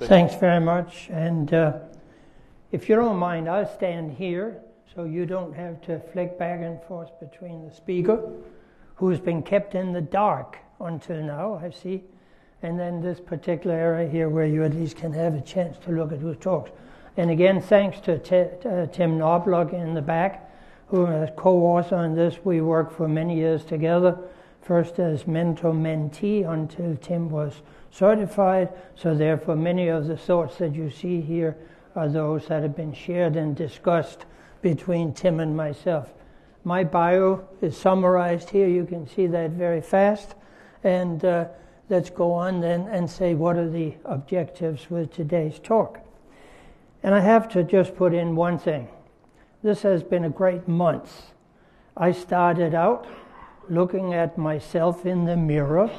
Thanks very much. And if you don't mind, I'll stand here so you don't have to flick back and forth between the speaker, who's been kept in the dark until now, I see, and then this particular area here where you at least can have a chance to look at who talks. And again, thanks to Tim Knobloch in the back, who is co-author on this. We worked for many years together, first as mentor-mentee until Tim was certified. So therefore, many of the thoughts that you see here are those that have been shared and discussed between Tim and myself. My bio is summarized here. You can see that very fast. And let's go on then and say what are the objectives with today's talk. And I have to just put in one thing. This has been a great month. I started out looking at myself in the mirror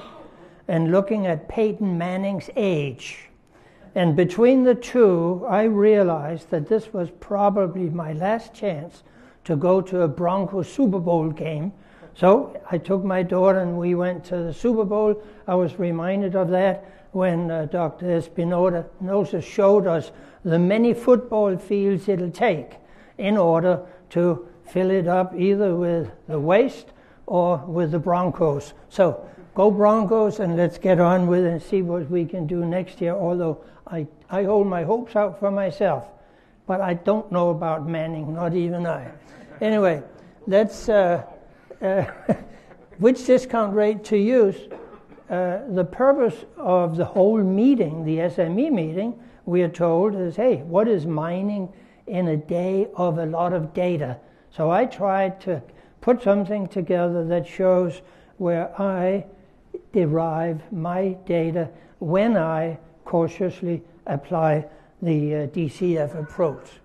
and looking at Peyton Manning's age. And between the two, I realized that this was probably my last chance to go to a Broncos Super Bowl game. So I took my daughter and we went to the Super Bowl. I was reminded of that when Dr. Espinosa showed us the many football fields it'll take in order to fill it up either with the waste or with the Broncos. So go Broncos, and let's get on with it and see what we can do next year, although I hold my hopes out for myself. But I don't know about Manning, not even I. Anyway, let's... which discount rate to use? The purpose of the whole meeting, the SME meeting, we are told is, hey, what is mining in a day of a lot of data? So I tried to put something together that shows where I derive my data when I cautiously apply the DCF approach.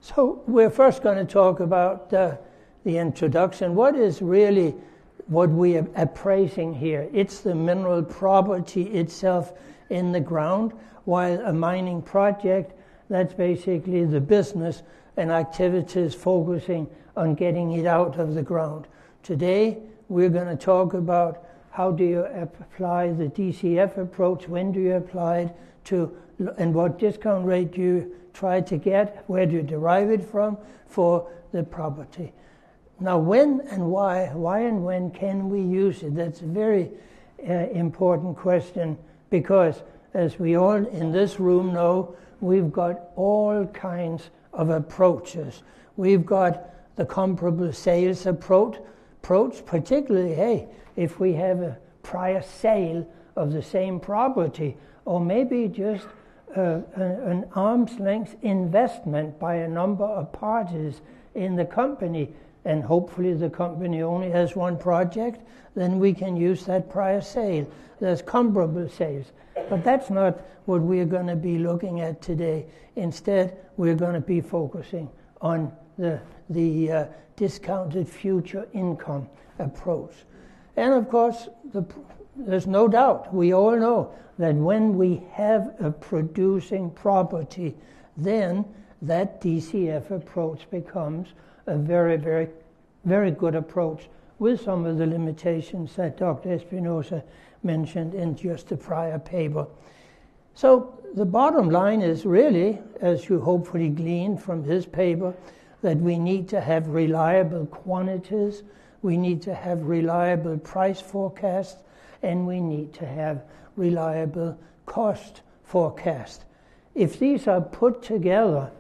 So we're first going to talk about the introduction. What is really what we are appraising here? It's the mineral property itself in the ground, while a mining project, that's basically the business and activities focusing on getting it out of the ground. Today, we're going to talk about how do you apply the DCF approach, when do you apply it to, and what discount rate do you try to get, where do you derive it from for the property. Now, when and why and when can we use it? That's a very important question, because as we all in this room know, we've got all kinds of approaches. We've got the comparable sales approach, particularly, hey, if we have a prior sale of the same property, or maybe just an arm's length investment by a number of parties in the company, and hopefully the company only has one project, then we can use that prior sale. There's comparable sales. But that's not what we're going to be looking at today. Instead, we're going to be focusing on the discounted future income approach. And of course, there's no doubt, we all know that when we have a producing property, then that DCF approach becomes a very, very, very good approach with some of the limitations that Dr. Espinosa mentioned in just the prior paper. So the bottom line is really, as you hopefully gleaned from his paper, that we need to have reliable quantities, we need to have reliable price forecasts, and we need to have reliable cost forecast. If these are put together,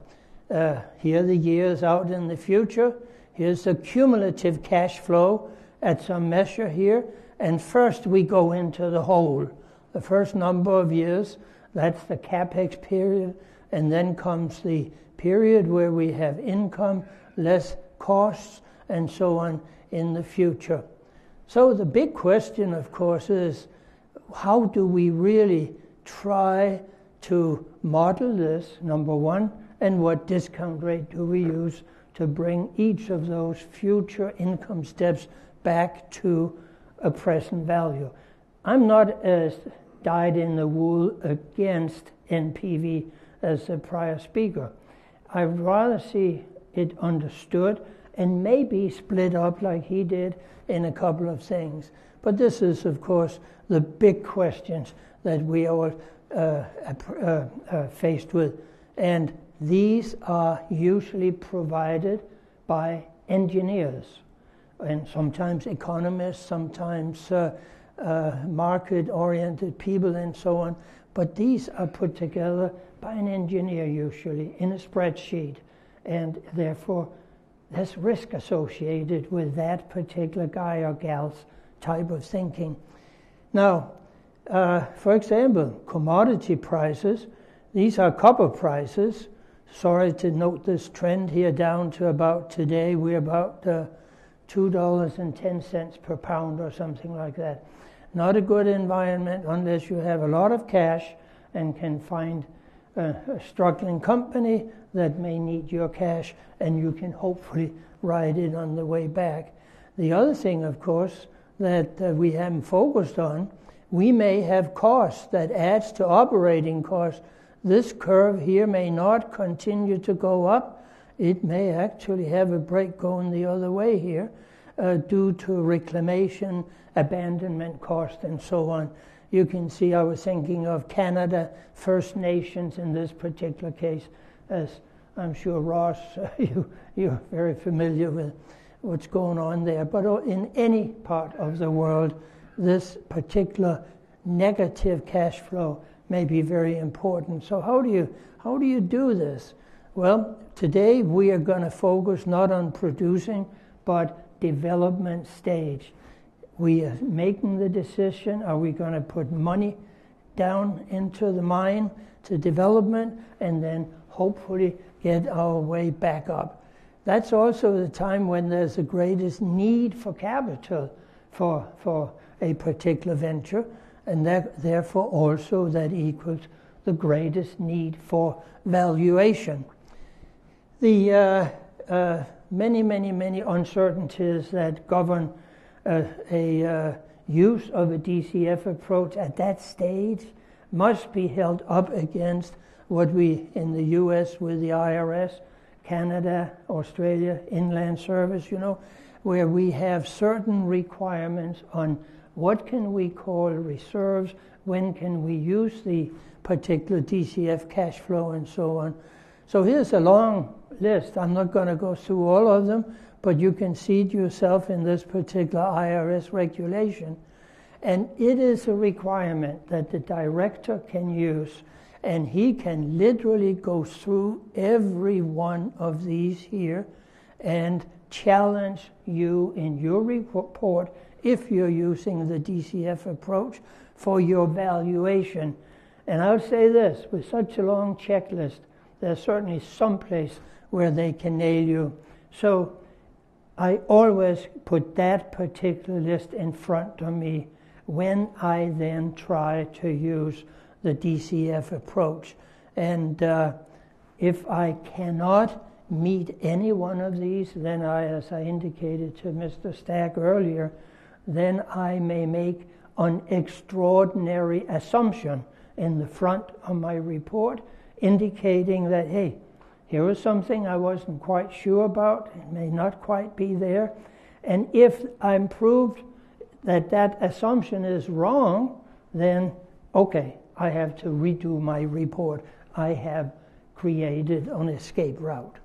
here are the years out in the future, here's the cumulative cash flow at some measure here, and first we go into the whole. The first number of years, that's the capex period, and then comes the period where we have income, less costs, and so on in the future. So the big question, of course, is how do we really try to model this, number one, and what discount rate do we use to bring each of those future income steps back to a present value. I'm not as dyed-in-the-wool against NPV as the prior speaker. I'd rather see it understood and maybe split up like he did in a couple of things. But this is, of course, the big questions that we all faced with. And these are usually provided by engineers, and sometimes economists, sometimes market-oriented people, and so on. But these are put together by an engineer, usually, in a spreadsheet. And therefore, there's risk associated with that particular guy or gal's type of thinking. Now, for example, commodity prices. These are copper prices. Sorry to note this trend here down to about today. We're about $2.10 per pound or something like that. Not a good environment unless you have a lot of cash and can find a struggling company that may need your cash, and you can hopefully ride it on the way back. The other thing, of course, that we haven't focused on, we may have costs that adds to operating costs. This curve here may not continue to go up. It may actually have a break going the other way here due to reclamation, abandonment cost, and so on. You can see I was thinking of Canada, First Nations in this particular case, as I'm sure, Ross, you're very familiar with what's going on there. But in any part of the world, this particular negative cash flow may be very important. So how do you do this? Well, today we are going to focus not on producing, but development stage. We are making the decision, are we going to put money down into the mine to development and then hopefully get our way back up. That's also the time when there's the greatest need for capital for a particular venture, and therefore also that equals the greatest need for valuation. The many uncertainties that govern a use of a DCF approach at that stage must be held up against what we in the U.S. with the IRS, Canada, Australia, Inland Service, where we have certain requirements on what can we call reserves, when can we use the particular DCF cash flow, and so on. So here's a long list. I'm not going to go through all of them, but you can see it yourself in this particular IRS regulation. And it is a requirement that the director can use, and he can literally go through every one of these here and challenge you in your report, if you're using the DCF approach, for your valuation. And I'll say this, with such a long checklist, there's certainly some place where they can nail you. So I always put that particular list in front of me when I then try to use the DCF approach. And if I cannot meet any one of these, then as I indicated to Mr. Stack earlier, then I may make an extraordinary assumption in the front of my report, indicating that, hey, here was something I wasn't quite sure about, it may not quite be there, and if I'm proved that that assumption is wrong, then, okay, I have to redo my report. I have created an escape route.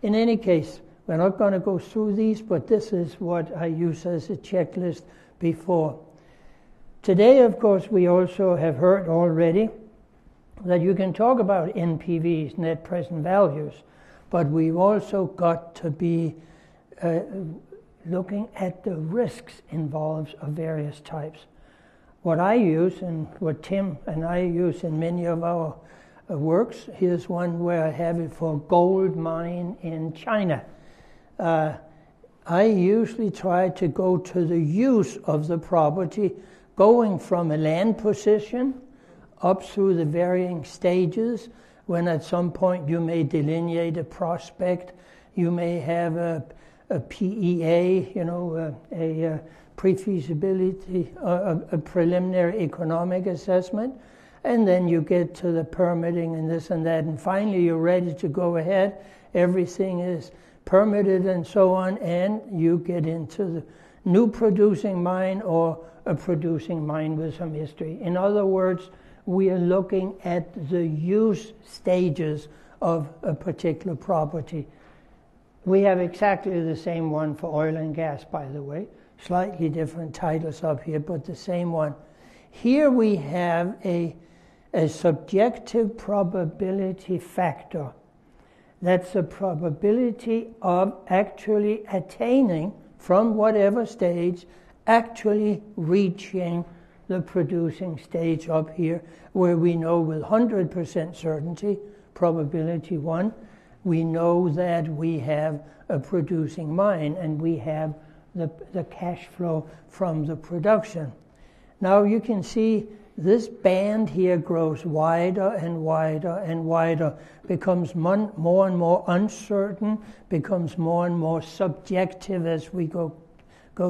In any case, we're not going to go through these, but this is what I use as a checklist before. Today, of course, we also have heard already that you can talk about NPVs, net present values, but we've also got to be looking at the risks involved of various types. What I use and what Tim and I use in many of our works, here's one where I have it for gold mine in China. I usually try to go to the use of the property, going from a land position up through the varying stages, when at some point you may delineate a prospect, you may have a PEA, a pre-feasibility, a preliminary economic assessment, and then you get to the permitting and this and that, and finally you're ready to go ahead. Everything is permitted and so on, and you get into the new producing mine or a producing mine with some history. In other words, we are looking at the use stages of a particular property. We have exactly the same one for oil and gas, by the way. Slightly different titles up here, but the same one. Here we have a subjective probability factor. That's the probability of actually attaining, from whatever stage, actually reaching the producing stage up here, where we know with 100% certainty, probability 1, we know that we have a producing mine and we have the cash flow from the production. Now you can see this band here grows wider and wider and wider, becomes more and more uncertain, becomes more and more subjective as we go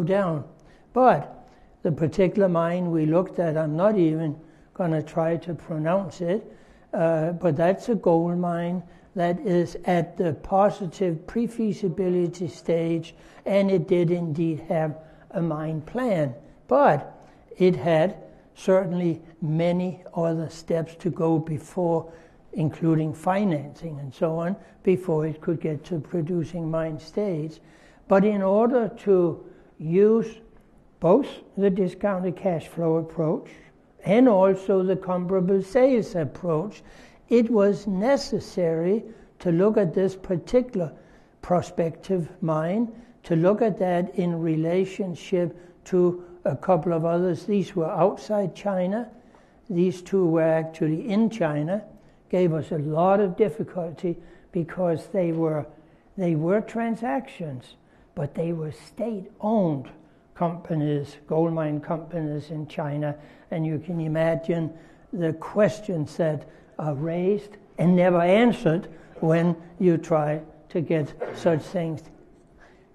down. But the particular mine we looked at, I'm not even going to try to pronounce it, but that's a gold mine that is at the positive pre-feasibility stage, and it did indeed have a mine plan. But it had certainly many other steps to go before, including financing and so on, before it could get to producing mine stage. But in order to use both the discounted cash flow approach and also the comparable sales approach, it was necessary to look at this particular prospective mine, to look at that in relationship to a couple of others. These were outside China. These two were actually in China. Gave us a lot of difficulty because they were transactions, but they were state-owned companies, gold mine companies in China, and you can imagine the questions that are raised and never answered when you try to get such things.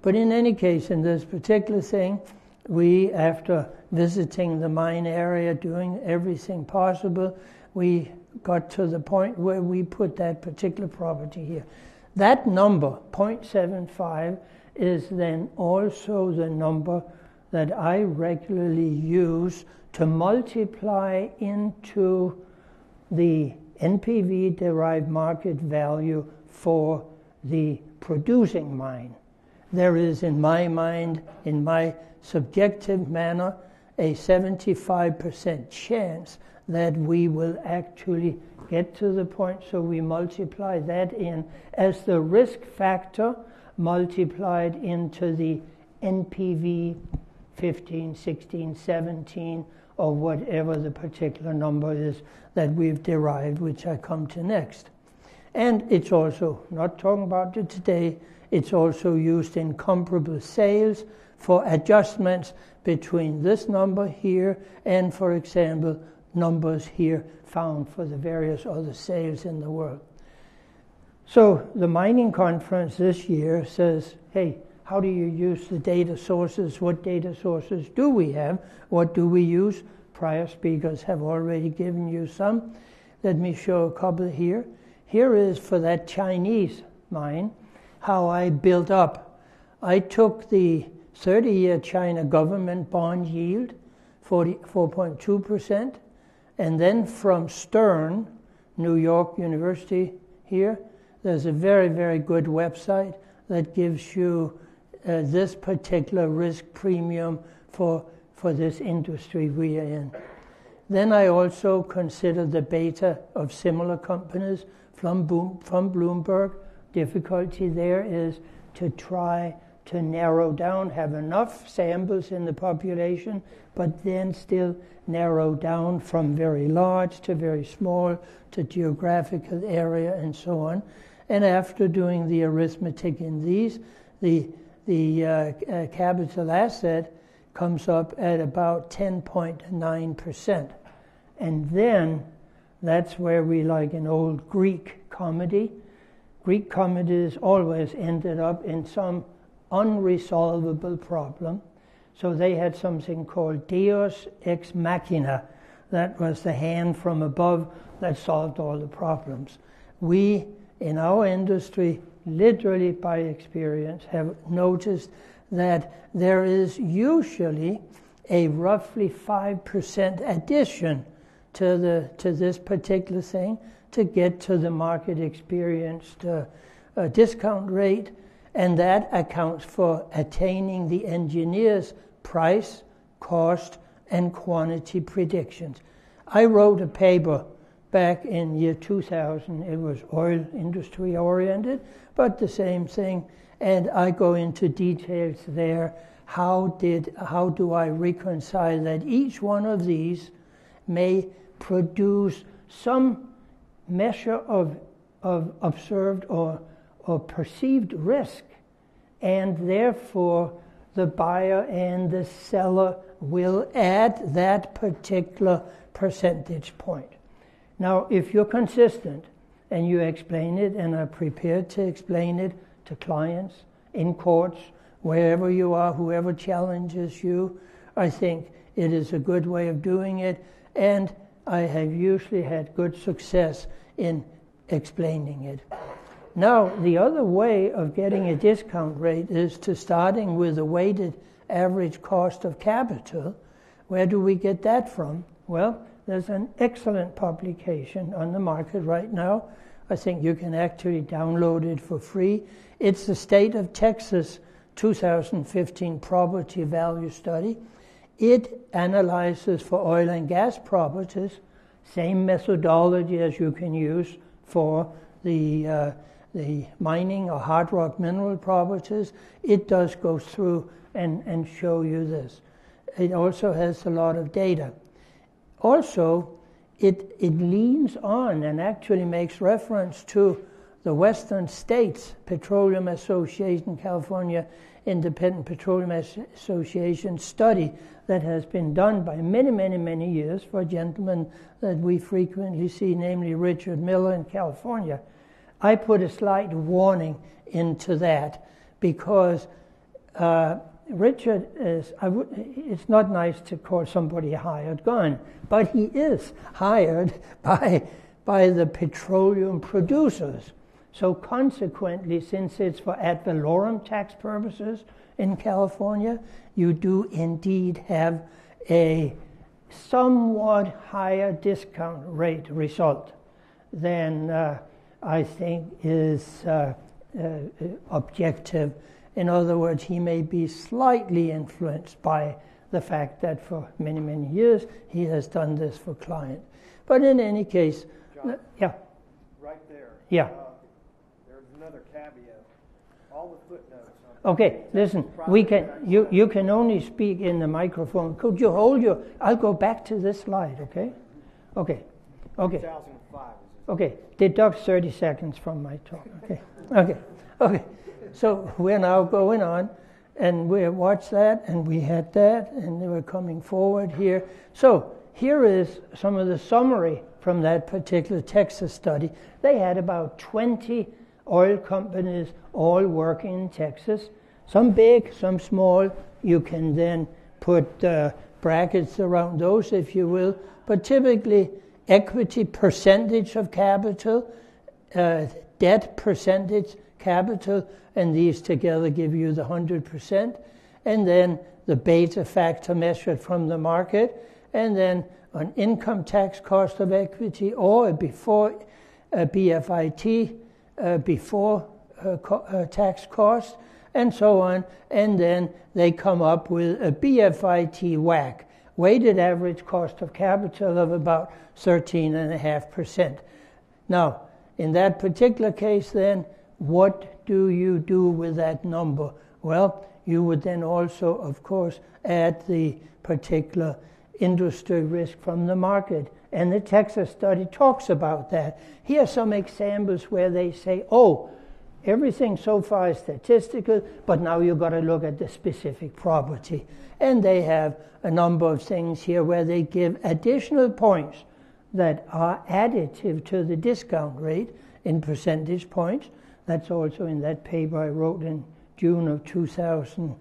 But in any case, in this particular thing, we, after visiting the mine area, doing everything possible, we got to the point where we put that particular property here. That number, 0.75, is then also the number that I regularly use to multiply into the NPV-derived market value for the producing mine. There is, in my mind, in my subjective manner, a 75% chance that we will actually get to the point, so we multiply that in as the risk factor multiplied into the NPV 15, 16, 17, or whatever the particular number is that we've derived, which I come to next. And it's also, not talking about it today, it's also used in comparable sales for adjustments between this number here and, for example, numbers here found for the various other sales in the world. So the mining conference this year says, hey, how do you use the data sources? What data sources do we have? What do we use? Prior speakers have already given you some. Let me show a couple here. Here is for that Chinese mine, how I built up. I took the 30-year China government bond yield, 4.2%, and then from Stern, New York University here, there's a very, very good website that gives you this particular risk premium for this industry we are in. Then I also consider the beta of similar companies from Bloomberg. Difficulty there is to try to narrow down, have enough samples in the population, but then still narrow down from very large to very small to geographical area and so on. And after doing the arithmetic in these, the capital asset comes up at about 10.9%. And then that's where we, like an old Greek comedy. Greek comedies always ended up in some unresolvable problem. So they had something called Deus ex machina. That was the hand from above that solved all the problems. We, in our industry, literally by experience, have noticed that there is usually a roughly 5% addition to this particular thing to get to the market experienced discount rate, and that accounts for attaining the engineer's price, cost, and quantity predictions. I wrote a paper back in year 2000. It was oil industry oriented, but the same thing, and I go into details there. How do I reconcile that each one of these may produce some measure of observed or perceived risk, and therefore the buyer and the seller will add that particular percentage point. Now, if you're consistent and you explain it and are prepared to explain it to clients, in courts, wherever you are, whoever challenges you, I think it is a good way of doing it, and I have usually had good success in explaining it. Now, the other way of getting a discount rate is to starting with a weighted average cost of capital. Where do we get that from? Well, there's an excellent publication on the market right now. I think you can actually download it for free. It's the State of Texas 2015 Property Value Study. It analyzes for oil and gas properties, same methodology as you can use for the mining or hard rock mineral properties. It does go through and show you this. It also has a lot of data. Also, it leans on and actually makes reference to the Western States Petroleum Association, California Independent Petroleum Association study that has been done by many years for a gentleman that we frequently see, namely Richard Miller in California. I put a slight warning into that because Richard is, it's not nice to call somebody a hired gun, but he is hired by the petroleum producers. So consequently, since it's for ad valorem tax purposes in California, you do indeed have a somewhat higher discount rate result than I think is objective. In other words, he may be slightly influenced by the fact that for many years he has done this for clients. But in any case, John, yeah. Right there. Yeah. There's another caveat. All the footnotes. Okay, listen. You can only speak in the microphone. Could you hold your? I'll go back to this slide. Okay. 2005. Okay. Deduct 30 seconds from my talk. Okay. So we're now going on, and we watched that, and we had that, and they were coming forward here. So here is some of the summary from that particular Texas study. They had about 20 oil companies all working in Texas, some big, some small. You can then put brackets around those, if you will. But typically, equity percentage of capital, debt percentage capital, and these together give you the 100%. And then the beta factor measured from the market, and then an income tax cost of equity or before BFIT, before tax cost, and so on. And then they come up with a BFIT WACC, weighted average cost of capital of about 13.5%. Now, in that particular case then, what do you do with that number? Well, you would then also, of course, add the particular industry risk from the market. And the Texas study talks about that. Here are some examples where they say, everything so far is statistical, but now you've got to look at the specific property. And they have a number of things here where they give additional points that are additive to the discount rate in percentage points. That's also in that paper I wrote in June of 2000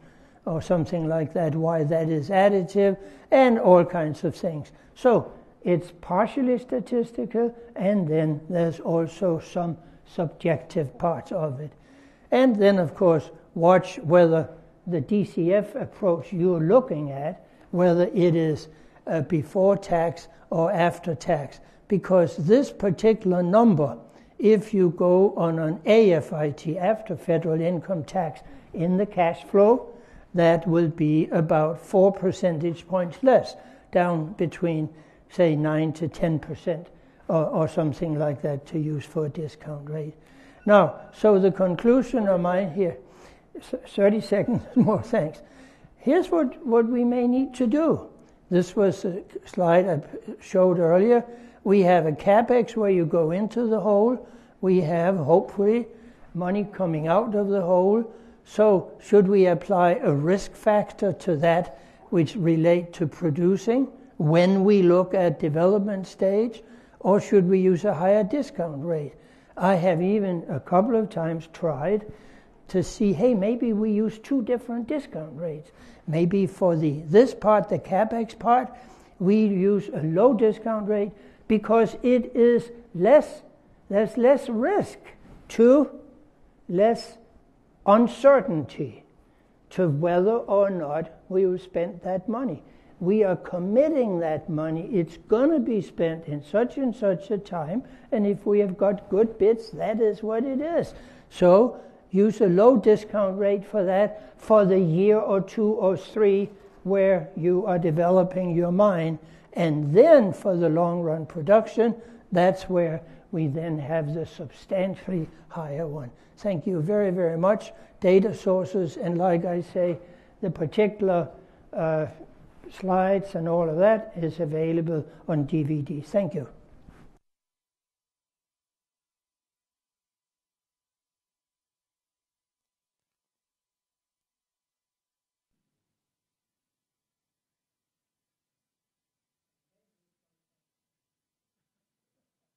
or something like that, why that is additive, and all kinds of things. So it's partially statistical, and then there's also some subjective parts of it. And then, of course, watch whether the DCF approach you're looking at, whether it is before tax or after tax, because this particular number, if you go on an AFIT, after federal income tax, in the cash flow, that will be about 4 percentage points less, down between, say, 9 to 10%, or something like that, to use for a discount rate. Now, so the conclusion of mine here, 30 seconds more, thanks. Here's what we may need to do. This was a slide I showed earlier. We have a CapEx where you go into the hole. We have, hopefully, money coming out of the hole. So should we apply a risk factor to that which relate to producing when we look at development stage, or should we use a higher discount rate? I have even a couple of times tried to see, hey, maybe we use 2 different discount rates. Maybe for this part, the CapEx part, we use a low discount rate because it is less, there's less risk to less uncertainty to whether or not we will spend that money. We are committing that money. It's going to be spent in such and such a time, and if we have got good bits, that is what it is. So use a low discount rate for that for the year or 2 or 3 where you are developing your mine. And then for the long run production, that's where we then have the substantially higher one. Thank you very, very much. Data sources, and like I say, the particular slides and all of that is available on DVD. Thank you.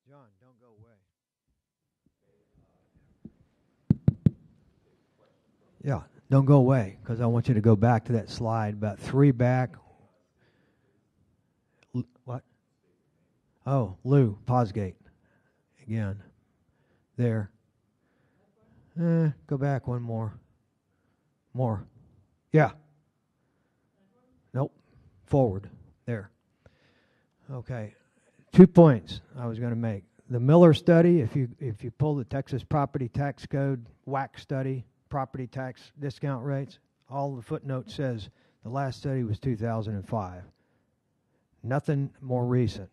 John, don't go away. Yeah, don't go away, because I want you to go back to that slide, about 3 back. What? Oh, Lou, Posgate. Again. There. Go back 1 more. More. Yeah. Nope. Forward. There. Okay. 2 points I was going to make. The Miller study, if you pull the Texas Property Tax Code WAC study, property tax discount rates, all the footnote says the last study was 2005. Nothing more recent.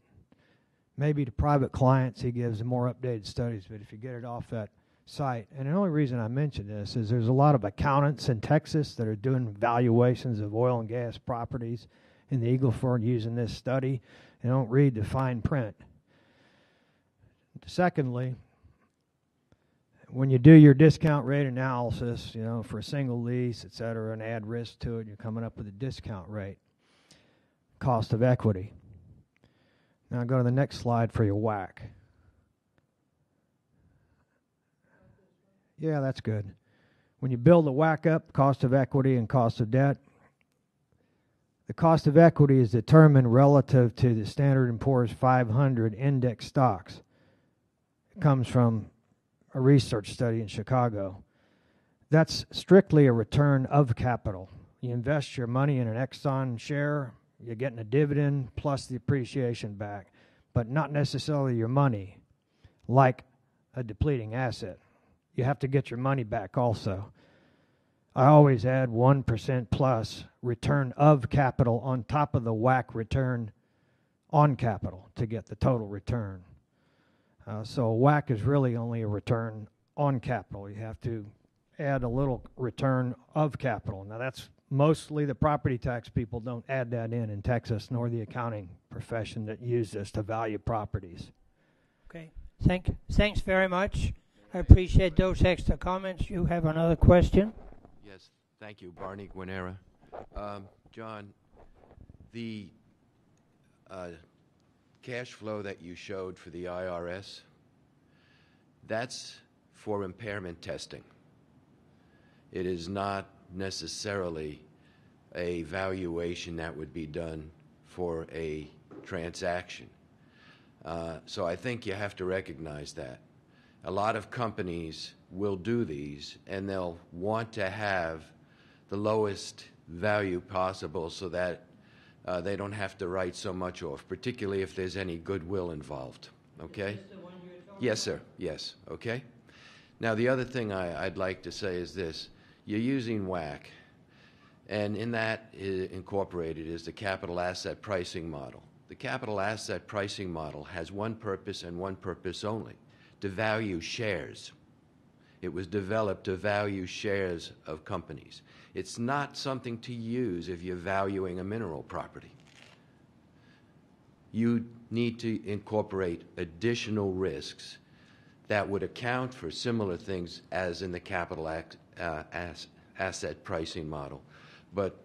Maybe to private clients he gives more updated studies, but if you get it off that site, and the only reason I mention this is there's a lot of accountants in Texas that are doing valuations of oil and gas properties in the Eagle Ford using this study, and don't read the fine print. Secondly, when you do your discount rate analysis, for a single lease, et cetera, and add risk to it, you're coming up with a discount rate. Cost of equity. Now go to the next slide for your WAC. Yeah, that's good. When you build a WAC up, cost of equity and cost of debt, the cost of equity is determined relative to the Standard & Poor's 500 index stocks. It comes from a research study in Chicago. That's strictly a return of capital. You invest your money in an Exxon share, you're getting a dividend plus the appreciation back, but not necessarily your money, like a depleting asset. You have to get your money back also. I always add 1% plus return of capital on top of the WAC return on capital to get the total return. So WAC is really only a return on capital. You have to add a little return of capital. Now that's mostly the property tax people don't add that in Texas, nor the accounting profession that use this to value properties. Okay, thanks very much. I appreciate those extra comments. You have another question? Yes, thank you, Barney Guinera. John, the cash flow that you showed for the IRS, that's for impairment testing. It is not necessarily a valuation that would be done for a transaction. So I think you have to recognize that. A lot of companies will do these, and they'll want to have the lowest value possible so that they don't have to write so much off, particularly if there's any goodwill involved. Okay? Is this the one you were talking Yes, about? sir. Yes. Okay? Now, the other thing I'd like to say is this. You're using WACC, and in that incorporated is the capital asset pricing model. The capital asset pricing model has one purpose and one purpose only, to value shares. It was developed to value shares of companies. It's not something to use if you're valuing a mineral property. You need to incorporate additional risks that would account for similar things as in the capital asset pricing model. But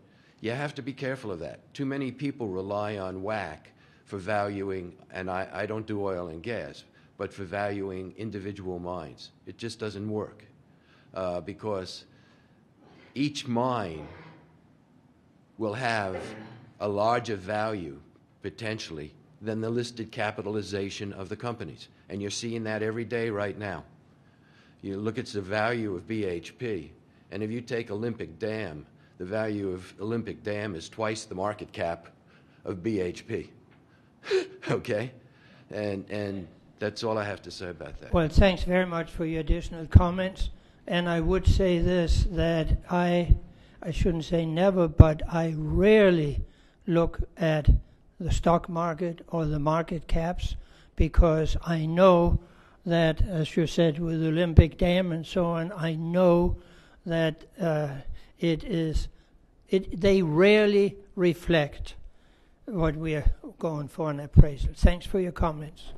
you have to be careful of that. Too many people rely on WACC for valuing, and I don't do oil and gas, but for valuing individual mines. It just doesn't work because each mine will have a larger value, potentially, than the listed capitalization of the companies. And you're seeing that every day right now. You look at the value of BHP, and if you take Olympic Dam, the value of Olympic Dam is twice the market cap of BHP. Okay? And that's all I have to say about that. Well, thanks very much for your additional comments. And I would say this, that I shouldn't say never, but I rarely look at the stock market or the market caps, because I know that, as you said, with Olympic Dam and so on, I know that they rarely reflect what we are going for in appraisal. Thanks for your comments.